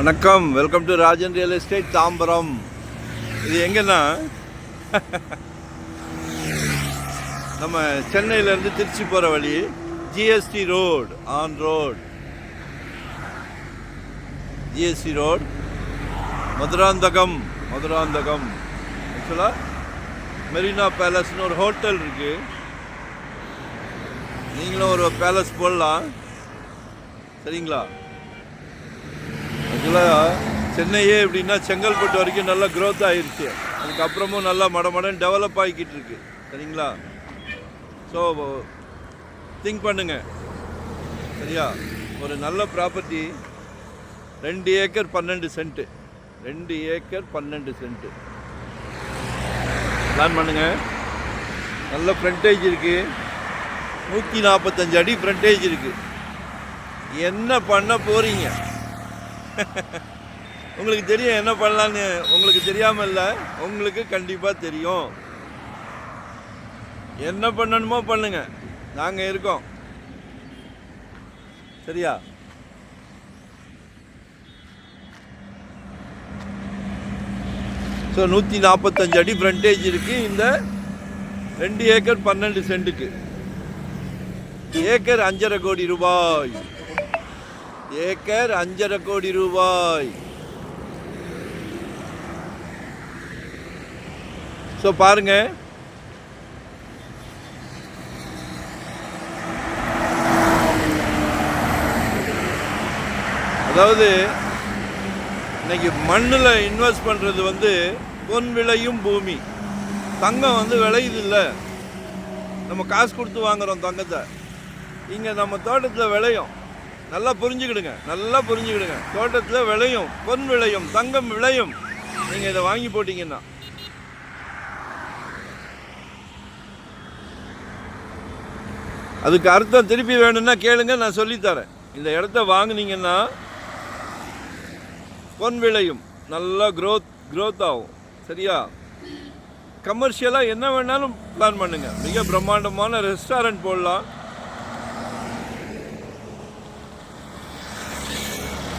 வணக்கம், welcome to Rajan real estate Tambaram. இது எங்கன்னா நம்ம சென்னையிலேருந்து திருச்சி போகிற வழி GST road GST road Madurantakam. ஆக்சுவலாக மெரினா பேலஸ்னு ஒரு ஹோட்டல் இருக்குது. நீங்களும் ஒரு பேலஸ் போடலாம், சரிங்களா? ஆக்சுவலாக சென்னையே எப்படின்னா செங்கல்பட்டு வரைக்கும் நல்லா க்ரோத் ஆகிருச்சு. அதுக்கப்புறமும் நல்லா மடமடன் டெவலப் ஆகிக்கிட்டு இருக்கு, சரிங்களா? ஸோ திங்க் பண்ணுங்க, சரியா? ஒரு நல்ல property 2 acre 12 cent, 2 acre 12 cent plan பண்ணுங்க. நல்ல ஃப்ரண்டேஜ் இருக்குது, 145 அடி ஃப்ரண்டேஜ் இருக்குது. என்ன பண்ண போகிறீங்க? உங்களுக்கு தெரியும் என்ன பண்ணலான்னு. உங்களுக்கு தெரியாமல் இல்லை, உங்களுக்கு கண்டிப்பாக தெரியும். என்ன பண்ணணுமோ பண்ணுங்க, நாங்கள் இருக்கோம், சரியா? ஸோ 145 அடி ஃப்ரண்டேஜ் இருக்குது இந்த 2 ஏக்கர் 12 சென்ட்டுக்கு. ஏக்கர் 5.5 கோடி ரூபாய். ஏக்கர் 5.5 கோடி ரூபாய். ஸோ பாருங்க, அதாவது இன்னைக்கு மண்ணில் இன்வெஸ்ட் பண்ணுறது பொன் விளையும் பூமி. தங்கம் விளையுது இல்லை, நம்ம காசு கொடுத்து வாங்குகிறோம் தங்கத்தை. இங்கே நம்ம தோட்டத்தில் விளையும். நல்லா புரிஞ்சுக்கிடுங்க. தோட்டத்தில் விளையும், பொன் விளையும், தங்கம் விளையும். நீங்கள் இதை வாங்கி போட்டீங்கன்னா அதுக்கு அர்த்தம் திருப்பி வேணும்னா கேளுங்க, நான் சொல்லித்தரேன். இந்த இடத்த வாங்கினீங்கன்னா பொன் விளையும், நல்லா க்ரோத் ஆகும், சரியா? கமர்ஷியலாக என்ன வேணாலும் பிளான் பண்ணுங்க. மிக பிரம்மாண்டமான ரெஸ்டாரண்ட் போடலாம்.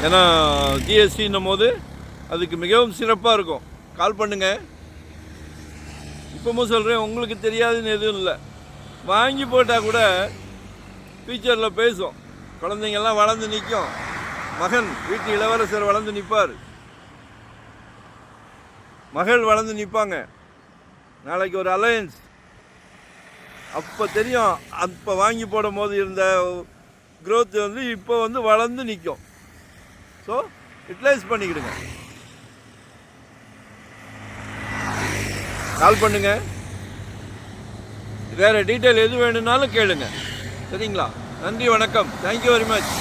ஏன்னா ஜிஎஸ்டின்னும் போது அதுக்கு மிகவும் சிறப்பாக இருக்கும். கால் பண்ணுங்க. இப்பவும் சொல்கிறேன், உங்களுக்கு தெரியாதுன்னு எதுவும் இல்லை. வாங்கி போட்டால் கூட ஃபியூச்சரில் பேசும். குழந்தைங்கள்லாம் வளர்ந்து நிற்கும். மகன் வீட்டு இளவரசர் வளர்ந்து நிற்பார், மகள் வளர்ந்து நிற்பாங்க. நாளைக்கு ஒரு அலையன்ஸ், அப்போ தெரியும். அப்போ வாங்கி போடும் போது இருந்த க்ரோத் இப்போ வளர்ந்து நிற்கும். So utilise பண்ணிக்கிடுங்க. கால் பண்ணுங்க. வேறு டீட்டெயில் எது வேணும்னாலும் கேளுங்க, சரிங்களா? நன்றி, வணக்கம். Thank you very much.